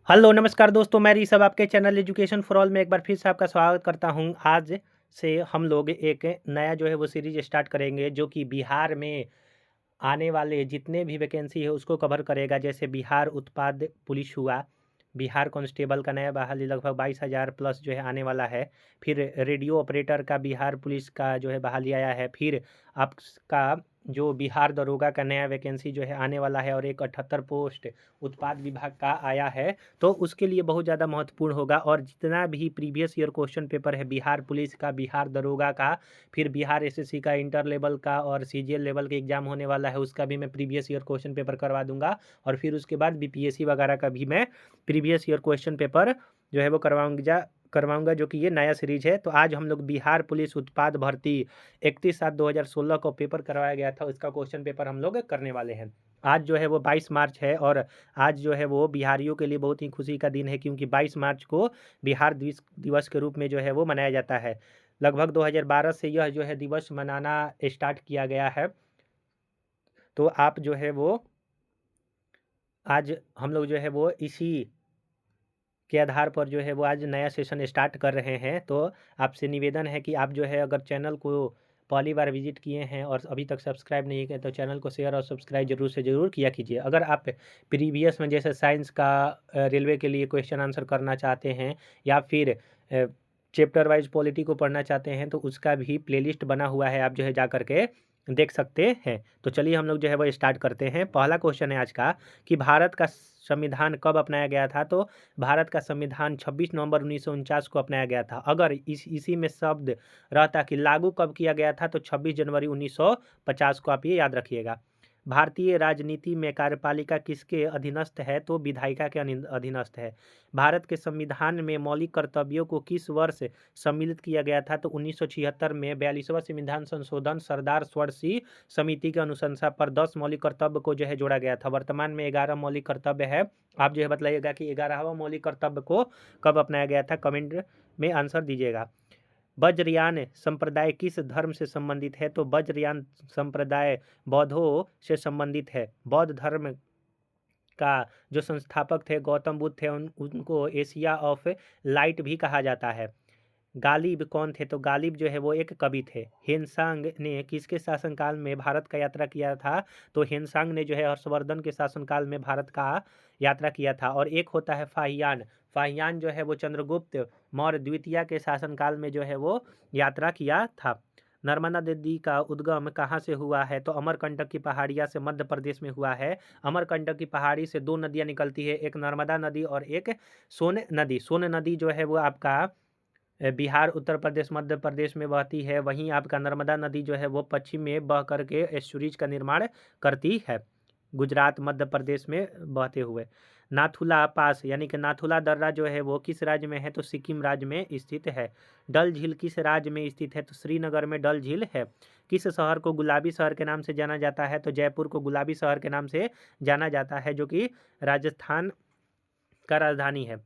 Hello नमस्कार दोस्तों, मैं ऋषभ आपके चैनल एजुकेशन फॉर ऑल में एक बार फिर से आपका स्वागत करता हूं। आज से हम लोग एक नया जो है वो सीरीज स्टार्ट करेंगे जो कि बिहार में आने वाले जितने भी वैकेंसी है उसको कवर करेगा। जैसे बिहार उत्पाद पुलिस हुआ, बिहार कांस्टेबल का नया बहाली लगभग 22,000 प्लस जो है आने वाला है। फिर रेडियो ऑपरेटर का बिहार पुलिस का जो है बहाली आया है। फिर आपका जो बिहार दरोगा का नया वैकेंसी जो है आने वाला है और एक 78 पोस्ट उत्पाद विभाग का आया है। तो उसके लिए बहुत ज़्यादा महत्वपूर्ण होगा। और जितना भी प्रीवियस ईयर क्वेश्चन पेपर है बिहार पुलिस का, बिहार दरोगा का, फिर बिहार एसएससी का इंटर लेवल का और सीजीएल लेवल के एग्जाम होने वाला है, उसका भी मैं प्रीवियस ईयर क्वेश्चन पेपर करवा दूंगा। और फिर उसके बाद बीपीएससी वगैरह का भी मैं प्रीवियस ईयर क्वेश्चन पेपर जो है वो करवाऊंगा जो कि ये नया सीरीज है। तो आज हम लोग बिहार पुलिस उत्पाद भर्ती 31/7/2016 को पेपर करवाया गया था, उसका क्वेश्चन पेपर हम लोग करने वाले हैं। आज जो है वो 22 मार्च है और आज जो है वो बिहारियों के लिए बहुत ही खुशी का दिन है, क्योंकि 22 मार्च को बिहार दिवस के रूप में जो है वो मनाया जाता है। लगभग 2012 से यह जो है दिवस मनाना स्टार्ट किया गया है। तो आप जो है वो आज हम लोग जो है वो इसी के आधार पर जो है वो आज नया सेशन स्टार्ट कर रहे हैं। तो आपसे निवेदन है कि आप जो है अगर चैनल को पहली बार विजिट किए हैं और अभी तक सब्सक्राइब नहीं किए तो चैनल को शेयर और सब्सक्राइब जरूर से ज़रूर किया कीजिए। अगर आप प्रीवियस में जैसे साइंस का रेलवे के लिए क्वेश्चन आंसर करना चाहते हैं या फिर चैप्टर वाइज पॉलिटी को पढ़ना चाहते हैं तो उसका भी प्लेलिस्ट बना हुआ है, आप जो है जा करके देख सकते हैं। तो चलिए हम लोग जो है वो स्टार्ट करते हैं। पहला क्वेश्चन है आज का कि भारत का संविधान कब अपनाया गया था। तो भारत का संविधान 26 नवंबर 1949 को अपनाया गया था। अगर इसी में शब्द रहता कि लागू कब किया गया था तो 26 जनवरी 1950 को, आप ये याद रखिएगा। भारतीय राजनीति में कार्यपालिका किसके अधीनस्थ है तो विधायिका के अधीनस्थ है। भारत के संविधान में मौलिक कर्तव्यों को किस वर्ष सम्मिलित किया गया था तो 1976 में 42वां संविधान संशोधन सरदार स्वर्ण समिति की अनुशंसा पर 10 मौलिक कर्तव्य को जो है जोड़ा गया था। वर्तमान में 11 मौलिक कर्तव्य है। आप जो है बताइएगा कि 11वां मौलिक कर्तव्य को कब अपनाया गया था, कमेंट में आंसर दीजिएगा। वज्रयान संप्रदाय किस धर्म से संबंधित है तो वज्रयान संप्रदाय बौद्धों से संबंधित है। बौद्ध धर्म का जो संस्थापक थे गौतम बुद्ध थे, उनको एशिया ऑफ लाइट भी कहा जाता है। गालिब कौन थे तो गालिब जो है वो एक कवि थे। हेनसांग ने किसके शासनकाल में भारत का यात्रा किया था तो हेनसांग ने जो है हर्षवर्धन के शासनकाल में भारत का यात्रा किया था। और एक होता है फाहियान, फाहियान जो है वो चंद्रगुप्त मौर्य द्वितीय के शासनकाल में जो है वो यात्रा किया था। नर्मदा नदी का उद्गम कहाँ से हुआ है तो अमरकंटक की पहाड़िया से मध्य प्रदेश में हुआ है। अमरकंटक की पहाड़ी से दो नदियाँ निकलती है, एक नर्मदा नदी और एक सोन नदी। सोन नदी जो है वो आपका बिहार उत्तर प्रदेश मध्य प्रदेश में बहती है। वहीं आपका नर्मदा नदी जो है वो पश्चिम में बह करके एस्चुरीज का निर्माण करती है, गुजरात मध्य प्रदेश में बहते हुए। नाथुला पास यानी कि नाथुला दर्रा जो है वो किस राज्य में है तो सिक्किम राज्य में स्थित है। डल झील किस राज्य में स्थित है तो श्रीनगर में डल झील है। किस शहर को गुलाबी शहर के नाम से जाना जाता है तो जयपुर को गुलाबी शहर के नाम से जाना जाता है, जो कि राजस्थान का राजधानी है।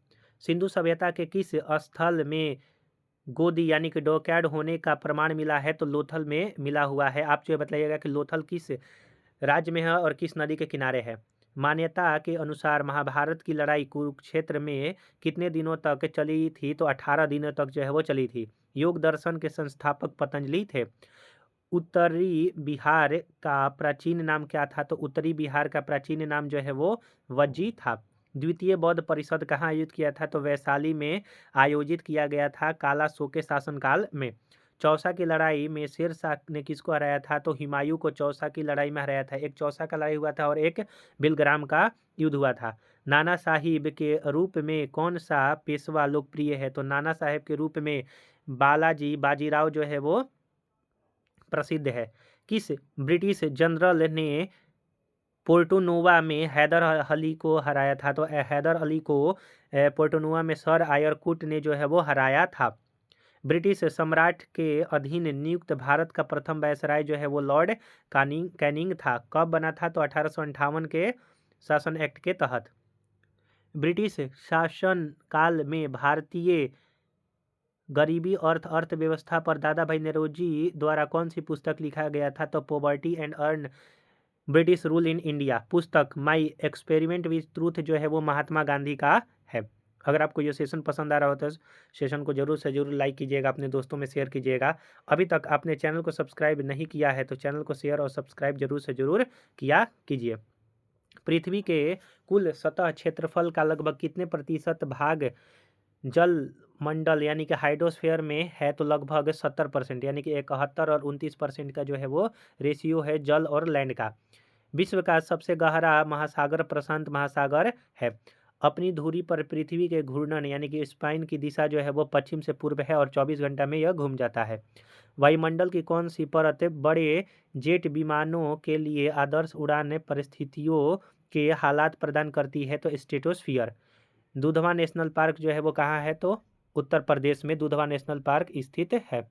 सिंधु सभ्यता के किस स्थल में गोदी यानी कि डॉकयार्ड होने का प्रमाण मिला है तो लोथल में मिला हुआ है। आप जो बताइएगा कि लोथल किस राज्य में है और किस नदी के किनारे है। मान्यता के अनुसार महाभारत की लड़ाई कुरुक्षेत्र में कितने दिनों तक चली थी तो 18 दिनों तक जो है वो चली थी। योग दर्शन के संस्थापक पतंजलि थे। उत्तरी बिहार का प्राचीन नाम क्या था तो उत्तरी बिहार का प्राचीन नाम जो है वो वज्जी था। द्वितीय बौद्ध परिषद कहाँ आयोजित किया था तो वैशाली में आयोजित किया गया था, काला शोक के शासनकाल में। चौसा की लड़ाई में शेर शाह ने किसको हराया था तो हुमायूं को चौसा की लड़ाई में हराया था। एक चौसा का लड़ाई हुआ था और एक बिलग्राम का युद्ध हुआ था। नाना साहिब के रूप में कौन सा पेशवा लोकप्रिय है तो नाना साहेब के रूप में बालाजी बाजीराव जो है वो प्रसिद्ध है। किस ब्रिटिश जनरल ने पोर्टोनोवा में हैदर अली को हराया था तो हैदर अली को पोर्टोनोवा में सर आयरकुट ने जो है वो हराया था। ब्रिटिश सम्राट के अधीन नियुक्त भारत का प्रथम वायसराय जो है वो लॉर्ड कैनिंग था। कब बना था तो 1858 के शासन एक्ट के तहत। ब्रिटिश शासन काल में भारतीय गरीबी अर्थव्यवस्था पर दादा भाई नौरोजी द्वारा कौन सी पुस्तक लिखा गया था तो poverty and un British rule in India पुस्तक। माई एक्सपेरिमेंट विद ट्रूथ जो है वो महात्मा गांधी का है। अगर आपको ये सेशन पसंद आ रहा हो तो सेशन को ज़रूर से ज़रूर लाइक कीजिएगा, अपने दोस्तों में शेयर कीजिएगा। अभी तक आपने चैनल को सब्सक्राइब नहीं किया है तो चैनल को शेयर और सब्सक्राइब ज़रूर से ज़रूर किया कीजिए। पृथ्वी के कुल सतह क्षेत्रफल का लगभग कितने प्रतिशत भाग जल मंडल यानी कि हाइड्रोस्फीयर में है? तो लगभग 70%, यानी कि 71 और 29% का जो है वो रेशियो है जल और लैंड का। विश्व का सबसे गहरा महासागर प्रशांत महासागर है। अपनी धुरी पर पृथ्वी के घूर्णन यानी कि स्पाइन की दिशा जो है वो पश्चिम से पूर्व है और 24 घंटा में यह घूम जाता है। वायुमंडल की कौन सी परत बड़े जेट विमानों के लिए आदर्श उड़ान परिस्थितियों के हालात प्रदान करती है? तो स्ट्रेटोस्फियर। दुधवा नेशनल पार्क जो है वो कहाँ है? तो उत्तर प्रदेश में दुधवा नेशनल पार्क स्थित है।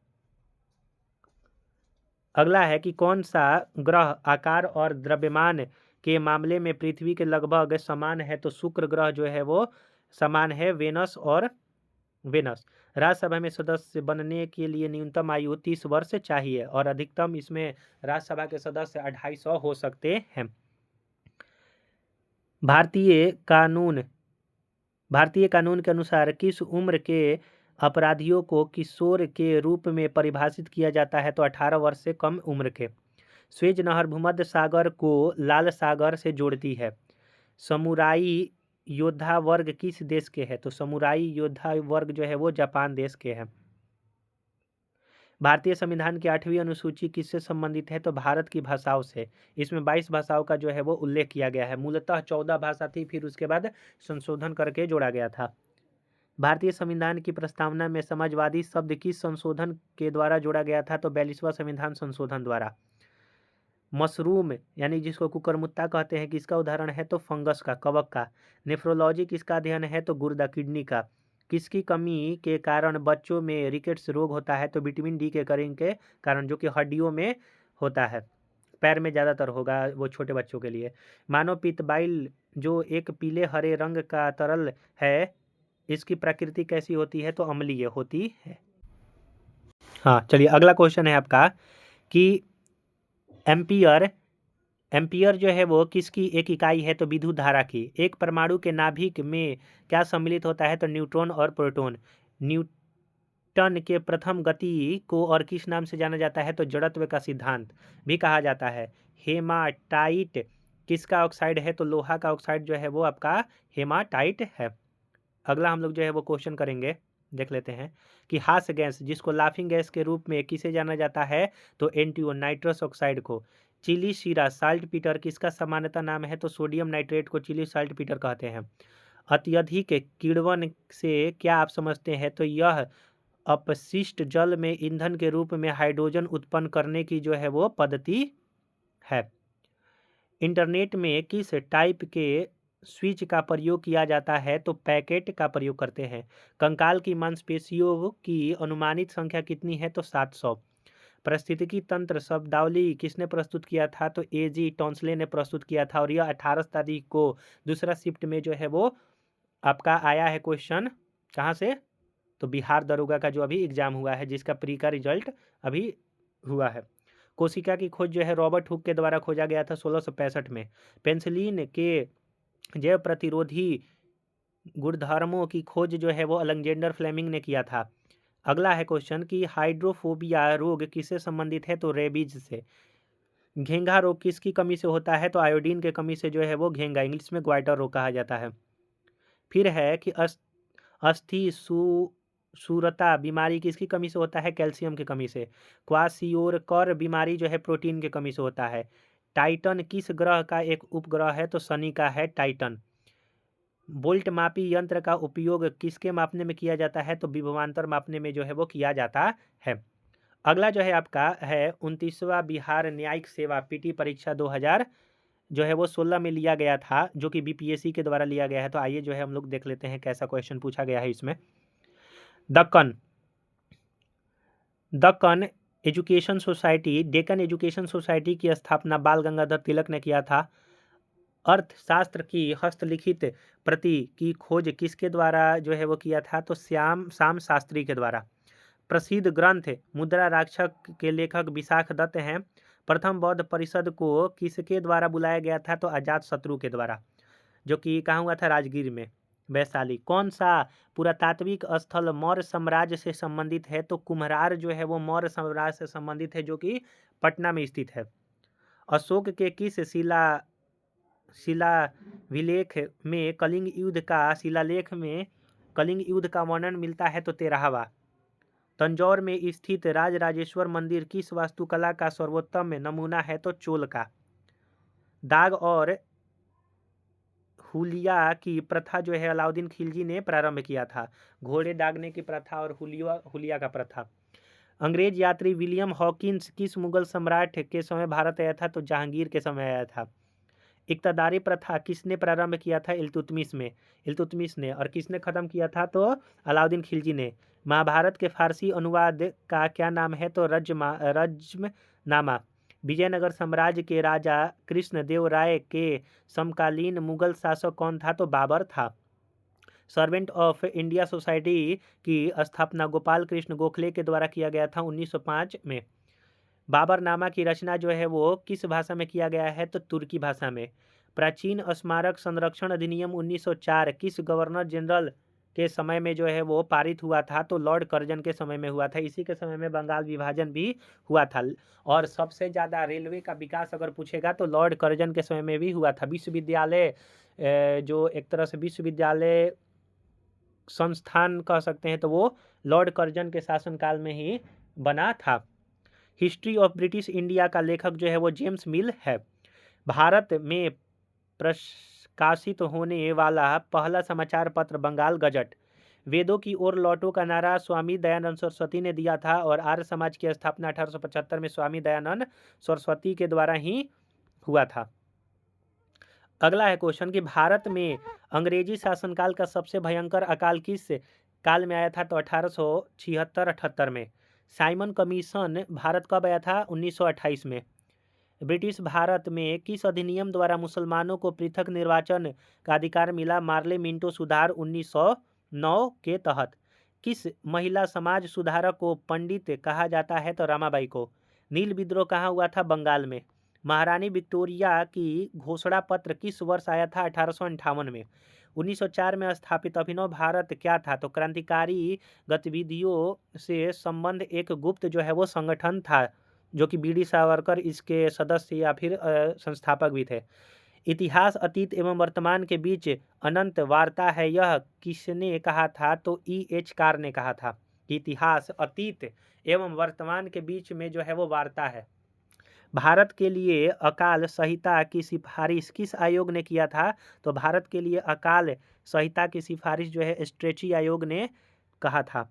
अगला है कि कौन सा ग्रह आकार और द्रव्यमान के मामले में पृथ्वी के लगभग समान है? तो शुक्र ग्रह जो है वो समान है वेनस और वेनस। राज्यसभा में सदस्य बनने के लिए न्यूनतम आयु 30 वर्ष चाहिए और अधिकतम इसमें राज्यसभा के सदस्य 250 हो सकते हैं। भारतीय कानून के अनुसार किस उम्र के अपराधियों को किशोर के रूप में परिभाषित किया जाता है? तो 18 वर्ष से कम उम्र के। स्वेज नहर भूमध्य सागर को लाल सागर से जोड़ती है। समुराई योद्धा वर्ग किस देश के हैं? तो समुराई योद्धा वर्ग जो है वो जापान देश के हैं। भारतीय संविधान की 8वीं अनुसूची किससे संबंधित है? तो भारत की भाषाओं से। इसमें 22 भाषाओं का जो है वो उल्लेख किया गया है। मूलतः 14 भाषा थी, फिर उसके बाद संशोधन करके जोड़ा गया था। भारतीय संविधान की प्रस्तावना में समाजवादी शब्द किस संशोधन के द्वारा जोड़ा गया था? तो 42वां संविधान संशोधन द्वारा। मशरूम यानी जिसको कुकरमुत्ता कहते हैं किसका उदाहरण है? तो फंगस का, कवक का। नेफ्रोलॉजी किसका अध्ययन है? तो गुर्दा, किडनी का। किसकी कमी के कारण बच्चों में रिकेट्स रोग होता है? तो विटामिन डी के कमी के कारण, जो कि हड्डियों में होता है, पैर में ज़्यादातर होगा वो छोटे बच्चों के लिए। मानव पित्त बाइल जो एक पीले हरे रंग का तरल है, इसकी प्रकृति कैसी होती है? तो अम्लीय होती है। हाँ, चलिए अगला क्वेश्चन है आपका कि एम्पियर जो है वो किसकी एक इकाई है? तो विद्युत धारा की। एक परमाणु के नाभिक में क्या सम्मिलित होता है? तो न्यूट्रॉन और प्रोटॉन। न्यूटन के प्रथम गति को और किस नाम से जाना जाता है? तो जड़त्व का सिद्धांत भी कहा जाता है। हेमाटाइट किसका ऑक्साइड है? तो लोहा का ऑक्साइड जो है वो आपका हेमाटाइट है। अगला हम लोग जो है वो क्वेश्चन करेंगे, देख लेते हैं कि हास्य गैस जिसको लाफिंग गैस के रूप में किसे जाना जाता है? तो एनटीओ, नाइट्रस ऑक्साइड को। चिली शीरा साल्ट पीटर किसका सामान्यतः नाम है? तो सोडियम नाइट्रेट को चिली साल्ट पीटर कहते हैं। अत्यधिक किण्वन से क्या आप समझते हैं? तो यह अपशिष्ट जल में ईंधन के रूप में हाइड्रोजन उत्पन्न करने की जो है वो पद्धति है। इंटरनेट में किस टाइप के स्विच का प्रयोग किया जाता है? तो पैकेट का प्रयोग करते हैं। कंकाल की मांसपेशियों की अनुमानित संख्या कितनी है? तो 700। पारिस्थितिकी तंत्र शब्दावली किसने प्रस्तुत किया था? तो एजी टॉन्सले ने प्रस्तुत किया था और यह 18 तारीख को दूसरा शिफ्ट में जो है वो आपका आया है क्वेश्चन। कहाँ से? तो बिहार दरोगा का जो अभी एग्जाम हुआ है, जिसका प्री का रिजल्ट अभी हुआ है। कोशिका की खोज जो है रॉबर्ट हुक के द्वारा खोजा गया था 1665 में। पेंसिलिन के जैव प्रतिरोधी गुणधर्मों की खोज जो है वो अलेक्जेंडर फ्लेमिंग ने किया था। अगला है क्वेश्चन कि हाइड्रोफोबिया रोग किससे संबंधित है? तो रेबीज से। घेंघा रोग किसकी कमी से होता है? तो आयोडीन के कमी से जो है वो घेंघा, इंग्लिश में ग्वाइटर रोग कहा जाता है। फिर है कि अस्थि सूरता बीमारी किसकी कमी से होता है? कैल्शियम की कमी से। क्वासियोरकर बीमारी जो है प्रोटीन की कमी से होता है। टाइटन किस ग्रह का एक उपग्रह है? तो शनि का है टाइटन। वोल्ट मापी यंत्र का उपयोग किसके मापने में किया जाता है? तो विभवांतर मापने में जो है वो किया जाता है। अगला जो है आपका है 29वां बिहार न्यायिक सेवा पीटी परीक्षा 2000 जो है वो 16 में लिया गया था, जो कि बीपीएससी के द्वारा लिया गया है। तो आइए जो है हम लोग देख लेते हैं कैसा क्वेश्चन पूछा गया है इसमें। डेक्कन एजुकेशन सोसाइटी की स्थापना बाल गंगाधर तिलक ने किया था। अर्थशास्त्र की हस्तलिखित प्रति की खोज किसके द्वारा जो है वो किया था? तो श्याम शास्त्री के द्वारा। प्रसिद्ध ग्रंथ मुद्रा राक्षस के लेखक विशाख दत्त हैं। प्रथम बौद्ध परिषद को किसके द्वारा बुलाया गया था? तो अजात शत्रु के द्वारा, जो कि कहाँ हुआ था? राजगीर में। वैशाली। कौन सा पुरातात्विक स्थल मौर्य साम्राज्य से संबंधित है? तो कुम्हरार जो है वो मौर्य साम्राज्य से संबंधित है, जो कि पटना में स्थित है। अशोक के किस शिलाभिलेख में कलिंग युद्ध का वर्णन मिलता है? तो 13वां। तंजौर में स्थित राजराजेश्वर मंदिर किस वास्तुकला का सर्वोत्तम नमूना है? तो चोल का। दाग और हुलिया की प्रथा जो है अलाउद्दीन खिलजी ने प्रारंभ किया था। घोड़े दागने की प्रथा और हुलिया का प्रथा। अंग्रेज यात्री विलियम हॉकिंस किस मुगल सम्राट के समय भारत आया था? तो जहांगीर के समय आया था। इक्तदारी प्रथा किसने प्रारंभ किया था? इल्तुतमिश ने। और किसने खत्म किया था? तो अलाउद्दीन खिलजी ने। महाभारत के फारसी अनुवाद का क्या नाम है? तो रज्मनामा। विजयनगर साम्राज्य के राजा कृष्णदेव राय के समकालीन मुगल शासक कौन था? तो बाबर था। सर्वेंट ऑफ इंडिया सोसाइटी की स्थापना गोपाल कृष्ण गोखले के द्वारा किया गया था 1905 में। बाबरनामा की रचना जो है वो किस भाषा में किया गया है? तो तुर्की भाषा में। प्राचीन स्मारक संरक्षण अधिनियम 1904 किस गवर्नर जनरल के समय में जो है वो पारित हुआ था? तो लॉर्ड कर्जन के समय में हुआ था। इसी के समय में बंगाल विभाजन भी हुआ था। और सबसे ज़्यादा रेलवे का विकास अगर पूछेगा तो लॉर्ड कर्जन के समय में भी हुआ था। विश्वविद्यालय जो एक तरह से विश्वविद्यालय संस्थान कह सकते हैं, तो वो लॉर्ड कर्जन के शासनकाल में ही बना था। हिस्ट्री ऑफ ब्रिटिश इंडिया का लेखक जो है वो जेम्स मिल है। भारत में प्रकाशित होने वाला पहला समाचार पत्र बंगाल गजट। वेदों की ओर लौटो का नारा स्वामी दयानंद सरस्वती ने दिया था और आर्य समाज की स्थापना 1875 में स्वामी दयानंद सरस्वती के द्वारा ही हुआ था। अगला है क्वेश्चन कि भारत में अंग्रेजी शासनकाल का सबसे भयंकर अकाल किस काल में आया था? तो 1876-78 में। साइमन कमीशन भारत कब आया था? 1928 में। ब्रिटिश भारत में किस अधिनियम द्वारा मुसलमानों को पृथक निर्वाचन का अधिकार मिला? मार्ले मिंटो सुधार 1909 के तहत। किस महिला समाज सुधारक को पंडित कहा जाता है? तो रमाबाई को। नील विद्रोह कहाँ हुआ था? बंगाल में। महारानी विक्टोरिया की घोषणा पत्र किस वर्ष आया था? 1858 में। 1904 में स्थापित अभिनव भारत क्या था? तो क्रांतिकारी गतिविधियों से संबंध एक गुप्त जो है वो संगठन था, जो कि बीडी सावरकर इसके सदस्य या फिर संस्थापक भी थे। इतिहास अतीत एवं वर्तमान के बीच अनंत वार्ता है, यह किसने कहा था? तो E.H. कार ने कहा था कि इतिहास अतीत एवं वर्तमान के बीच में जो है वो वार्ता है। भारत के लिए अकाल संहिता की सिफारिश किस आयोग ने किया था? तो भारत के लिए अकाल संहिता की सिफारिश जो है स्ट्रेची आयोग ने कहा था।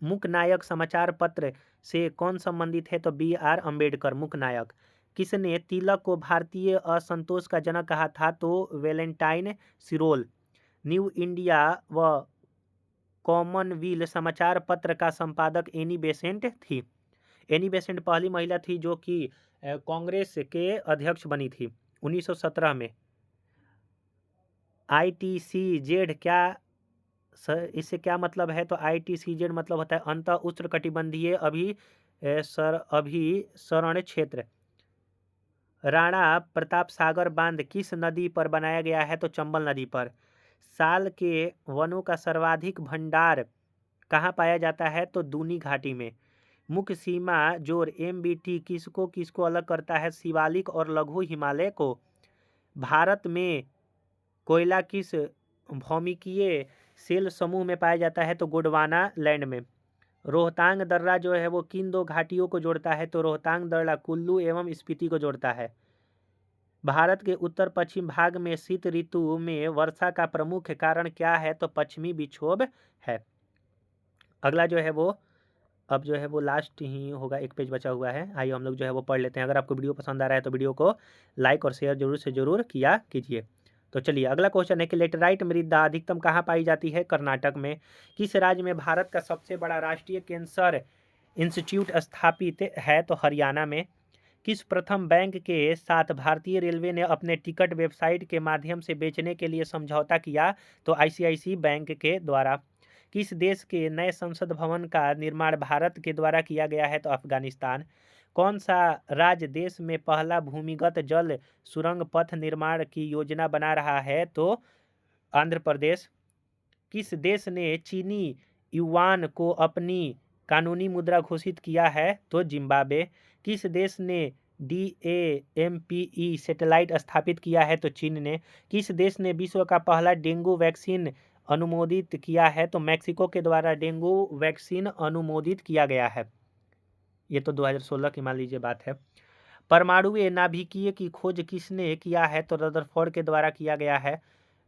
मुकनायक समाचार पत्र से कौन संबंधित है? तो B.R. अम्बेडकर मुकनायक। किसने तिलक को भारतीय असंतोष का जनक कहा था? तो वैलेंटाइन सिरोल। न्यू इंडिया व कॉमनवेल्थ समाचार पत्र का संपादक एनी बेसेंट थी। एनी बेसेंट पहली महिला थी जो कि कांग्रेस के अध्यक्ष बनी थी 1917 में। ITCZ क्या इससे क्या मतलब है? तो ITCZ मतलब होता है अंत उष्णकटिबंधीय अभिसरण क्षेत्र। राणा प्रताप सागर बांध किस नदी पर बनाया गया है? तो चंबल नदी पर। साल के वनों का सर्वाधिक भंडार कहाँ पाया जाता है? तो दूनी घाटी में। मुख्य सीमा जोर MBT किसको किसको अलग करता है? शिवालिक और लघु हिमालय को। भारत में कोयला किस भौमिकीय सेल समूह में पाया जाता है? तो गोंडवाना लैंड में। रोहतांग दर्रा जो है वो किन दो घाटियों को जोड़ता है? तो रोहतांग दर्रा कुल्लू एवं स्पीति को जोड़ता है। भारत के उत्तर पश्चिम भाग में शीत ऋतु में वर्षा का प्रमुख कारण क्या है? तो पश्चिमी विक्षोभ है। अगला जो है वो अब जो है वो लास्ट ही होगा, एक पेज बचा हुआ है। आइए हम लोग जो है वो पढ़ लेते हैं। अगर आपको वीडियो पसंद आ रहा है तो वीडियो को लाइक और शेयर जरूर से जरूर किया कीजिए। तो चलिए अगला क्वेश्चन है कि लेटेराइट मृदा अधिकतम कहाँ पाई जाती है? कर्नाटक में। किस राज्य में भारत का सबसे बड़ा राष्ट्रीय कैंसर इंस्टीट्यूट स्थापित है? तो हरियाणा में। किस प्रथम बैंक के साथ भारतीय रेलवे ने अपने टिकट वेबसाइट के माध्यम से बेचने के लिए समझौता किया? तो ICICI बैंक के द्वारा। किस देश के नए संसद भवन का निर्माण भारत के द्वारा किया गया है? तो अफगानिस्तान। कौन सा राज्य देश में पहला भूमिगत जल सुरंग पथ निर्माण की योजना बना रहा है? तो आंध्र प्रदेश। किस देश ने चीनी युआन को अपनी कानूनी मुद्रा घोषित किया है? तो जिम्बाब्वे। किस देश ने DAMPE सैटेलाइट स्थापित किया है? तो चीन ने। किस देश ने विश्व का पहला डेंगू वैक्सीन अनुमोदित किया है? तो मैक्सिको के द्वारा डेंगू वैक्सीन अनुमोदित किया गया है। ये तो 2016 की मान लीजिए बात है। परमाणु नाभिकीय की खोज किसने किया है? तो रदरफोर्ड के द्वारा किया गया है।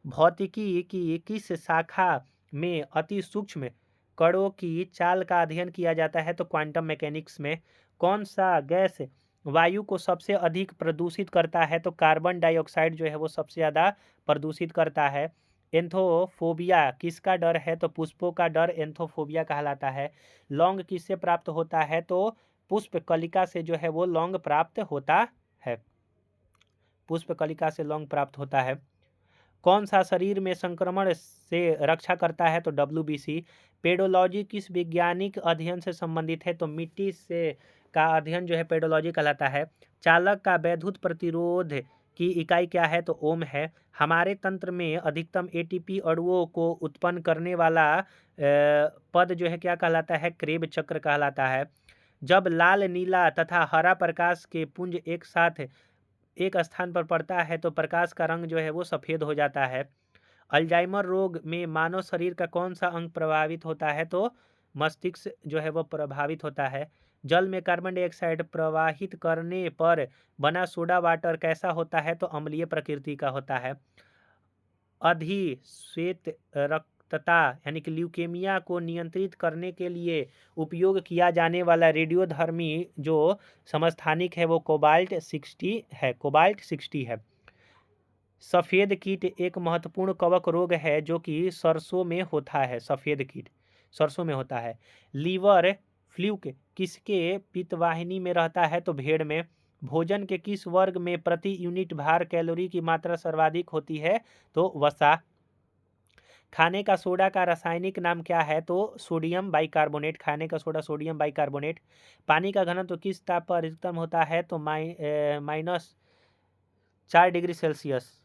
भौतिकी की किस शाखा में अति सूक्ष्म कणों की चाल का अध्ययन किया जाता है? तो क्वांटम मैकेनिक्स में। कौन सा गैस वायु को सबसे अधिक प्रदूषित करता है? तो कार्बन डाइऑक्साइड जो है वो सबसे ज़्यादा प्रदूषित करता है। एंथोफोबिया किसका डर है? तो पुष्पों का डर एंथोफोबिया कहलाता है। लौंग किससे प्राप्त होता है? तो पुष्प कलिका से जो है वो लौंग प्राप्त होता है। पुष्प कलिका से लौंग प्राप्त होता है। कौन सा शरीर में संक्रमण से रक्षा करता है? तो WBC। पेडोलॉजी किस वैज्ञानिक अध्ययन से संबंधित है? तो मिट्टी से का अध्ययन जो है पेडोलॉजी कहलाता है। चालक का वैद्युत प्रतिरोध की इकाई क्या है? तो ओम है। हमारे तंत्र में अधिकतम ATP अणुओं को उत्पन्न करने वाला पद जो है क्या कहलाता है? क्रेब चक्र कहलाता है। जब लाल, नीला तथा हरा प्रकाश के पुंज एक साथ एक स्थान पर पड़ता है तो प्रकाश का रंग जो है वो सफ़ेद हो जाता है। अल्जाइमर रोग में मानव शरीर का कौन सा अंग प्रभावित होता है? तो मस्तिष्क जो है वो प्रभावित होता है। जल में कार्बन डाइऑक्साइड प्रवाहित करने पर बना सोडा वाटर कैसा होता है? तो अम्लीय प्रकृति का होता है। अधिश्वेत रक्तता यानी कि ल्यूकेमिया को नियंत्रित करने के लिए उपयोग किया जाने वाला रेडियोधर्मी जो समस्थानिक है वो कोबाल्ट 60 है। कोबाल्ट 60 है। सफ़ेद कीट एक महत्वपूर्ण कवक रोग है जो कि सरसों में होता है। सफ़ेद कीट सरसों में होता है। लीवर फ्लूक किसके पित्तवाहिनी में रहता है? तो भेड़ में। भोजन के किस वर्ग में प्रति यूनिट भार कैलोरी की मात्रा सर्वाधिक होती है? तो वसा। खाने का सोडा का रासायनिक नाम क्या है? तो सोडियम बाइकार्बोनेट। खाने का सोडा सोडियम बाइकार्बोनेट। पानी का घनत्व तो किस ताप पर अधिकतम होता है? तो -4 डिग्री सेल्सियस।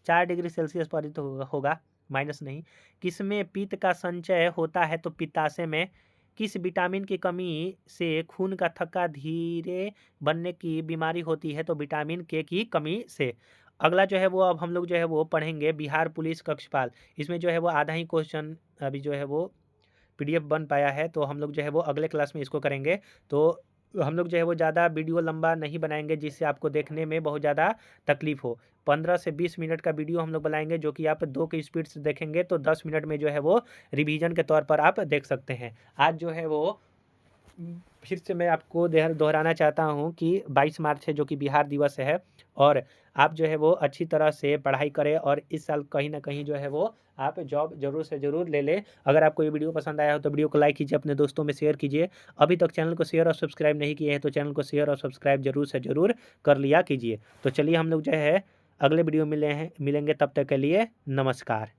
4 डिग्री सेल्सियस पर तो होगा, माइनस नहीं। किसमें पित्त का संचय होता है? तो पित्ताशय में। किस विटामिन की कमी से खून का थक्का धीरे बनने की बीमारी होती है? तो विटामिन के की कमी से। अगला जो है वो अब हम लोग जो है वो पढ़ेंगे बिहार पुलिस कक्षपाल। इसमें जो है वो आधा ही क्वेश्चन अभी जो है वो PDF बन पाया है, तो हम लोग जो है वो अगले क्लास में इसको करेंगे। तो हम लोग जो है वो ज़्यादा वीडियो लंबा नहीं बनाएंगे जिससे आपको देखने में बहुत ज़्यादा तकलीफ हो। 15 से 20 मिनट का वीडियो हम लोग बनाएंगे जो कि आप 2 की स्पीड से देखेंगे तो 10 मिनट में जो है वो रिवीजन के तौर पर आप देख सकते हैं। आज जो है वो फिर से मैं आपको दोहराना चाहता हूँ कि 22 मार्च है जो कि बिहार दिवस है और आप जो है वो अच्छी तरह से पढ़ाई करें और इस साल कहीं ना कहीं जो है वो आप जॉब जरूर से ज़रूर ले लें। अगर आपको ये वीडियो पसंद आया हो तो वीडियो को लाइक कीजिए, अपने दोस्तों में शेयर कीजिए। अभी तक चैनल को शेयर और सब्सक्राइब नहीं किए हैं तो चैनल को शेयर और सब्सक्राइब जरूर से ज़रूर कर लिया कीजिए। तो चलिए हम लोग जो है अगले वीडियो मिलेंगे, तब तक के लिए नमस्कार।